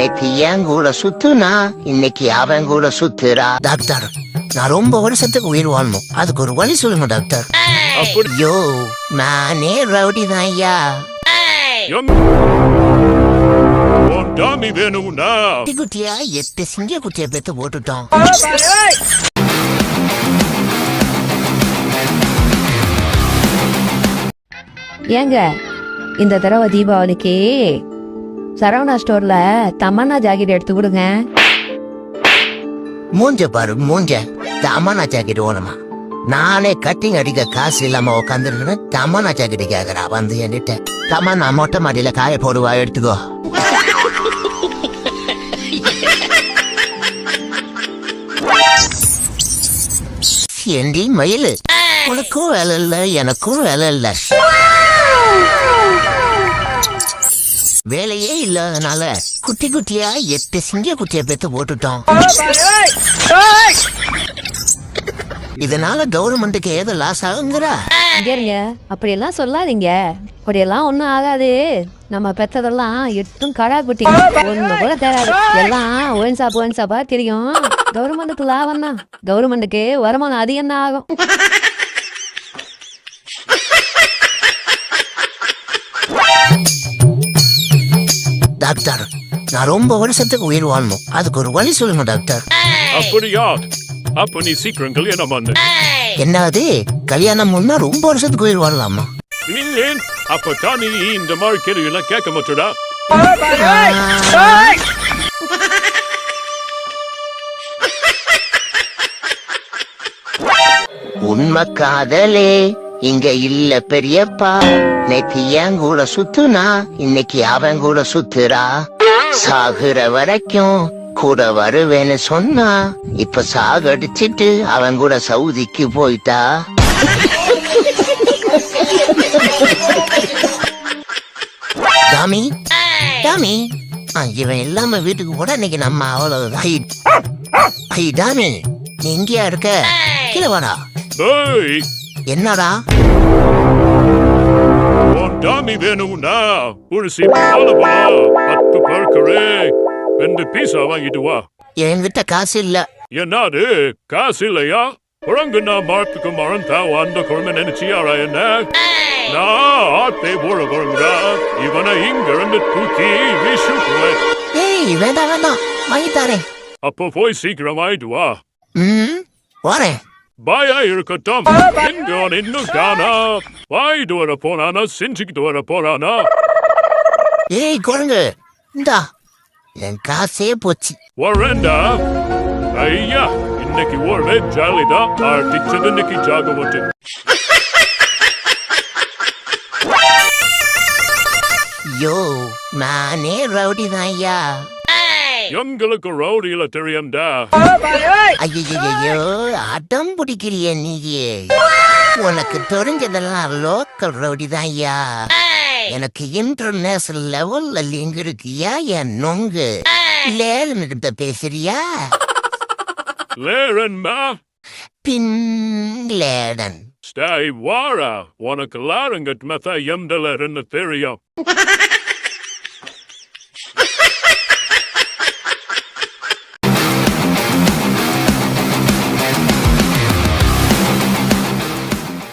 நேத்து என் கூட சுத்துனா இன்னைக்கு அவன் கூட சுத்துறா. டாக்டர், நான் ரொம்ப வருஷத்துக்கு உயிர் வாழணும், அதுக்கு ஒரு வழி சொல்லுங்க டாக்டர். ஐயோ, நானே ரவுடி தான் ஐயா. குட்டியா 8 சிங்க குட்டியை பெத்து போட்டுட்டோம். ஏங்க, இந்த தடவை தீபாவளிக்கு சரவணா ஸ்டோர்ல தமன்னா ஜாக்கெட் எடுத்து கொடுங்க. மூஞ்ச பாரு மூஞ்ச, தமன்னா ஜாக்கெட் ஓனமா? நானே கட்டிங் அடிக்க காசு இல்லாம உட்காந்துருக்கேன், தமன்னா ஜாக்கெட் கேக்குறா வந்து என்கிட்ட. தமன்னா மொட்டை மாடியில காய போடுவா, எடுத்துக்கோ. ஏண்டி மயிலு, உனக்கும் வேலை இல்ல எனக்கும் வேலை இல்ல. வேலையே இல்லாதனால குட்டி குட்டியா 8 சிங்க குட்டியை பெத்து போட்டுட்டோம். இதனால கவர்மெண்ட்டுக்கு ஏதோ லாஸ் ஆகுங்கிறா? அப்படியெல்லாம் சொல்லாதீங்க, அப்படியெல்லாம் ஒண்ணும் ஆகாது. நம்ம பெத்ததெல்லாம் எட்டும் கடா குட்டி, ஒண்ணு கூட தேராது. எல்லாம் ஒயின் சாப்பா தெரியும். கவர்மெண்ட்டுக்கு லாபம் தான், கவர்மெண்ட்டுக்கு வருமானம் அதிகம் தான் ஆகும். டாக்டர், நான் ரொம்ப வருஷத்துக்கு உயிர் வாழணும், அதுக்கு ஒரு வழி சொல்லுங்க டாக்டர். அப்படியா? அப்ப நீ சீக்கிரம் கல்யாணம் பண்ணு. என்னது கல்யாணம் முன்னா ரொம்ப வருஷத்துக்கு உயிர் வாழலாமா? இல்லை, அப்பதான் நீ இந்த மாதிரி கேள்வியெல்லாம் கேட்க மாட்டடா. உண்மை காதலே இங்க இல்ல பெரியப்பா. நேத்து என் கூட சுத்துனா இன்னைக்கு அவன் கூட சுத்துறா. சாகுற வரைக்கும் கூட வருவேன்னு சொன்னா, இப்ப சாகடிச்சிட்டு அவன் கூட சவுதிக்கு போயிட்டா. டாமி டாமி, இவன் இல்லாம வீட்டுக்கு கூட இன்னைக்கு நம்ம அவ்வளவு. டாமி, நீ எங்கேயா இருக்க? கீழே வாடா. என்னடா டாமி வேணும்னா ஒரு சிப்பா 10 பேருக்கு 2 பீஸா வாங்கிட்டு வா. என்கிட்ட காசு இல்ல. என்னது காசு இல்லையா? குரங்குன்னா மாட்டுக்கு மறந்தா அந்த குழந்தை நினைச்சியாரா என்ன? நான் ஆத்தே போட குரங்குடா, இவனை இங்க இருந்து தூக்கி வீசுக்குவேன். ஏய், வேண்டாம் வேண்டாம், வாங்கி தாரேன். அப்போ போய் சீக்கிரம் வாங்கிட்டு வா. வரேன். பாயா இருக்கட்டும். இன்னும் காணா. வாங்கிட்டு வர போறானா செஞ்சுக்கிட்டு வர போறானா? ஏய் குரங்கு, இந்தா என் காசே போச்சு. வரேன்டா. ஐயா, இன்னைக்கு ஒரே ஜாலிதான். அடிச்சது இன்னைக்கு ஜாக போட்டு. யோ, நானே ரவுடி தான் ஐயா. எங்களுக்கு ரவுடியில தெரியும்டா. ஐயோ, அடம் பிடிக்கிறிய நீயே. உனக்கு தெரிஞ்சதெல்லாம் லோக்கல் ரவுடி தான் ஐயா. எனக்கு இன்டர்நேஷனல் லெவல்ல லிங்க் இருக்கியா என் நொங்கு. லேரன் பேசுறியா? லேரன்மா? Bin Laden. ஸ்டாய் வாரா, உனக்கு லாரங்கட் மெத்தா எம்டலர்னு தெரியும்.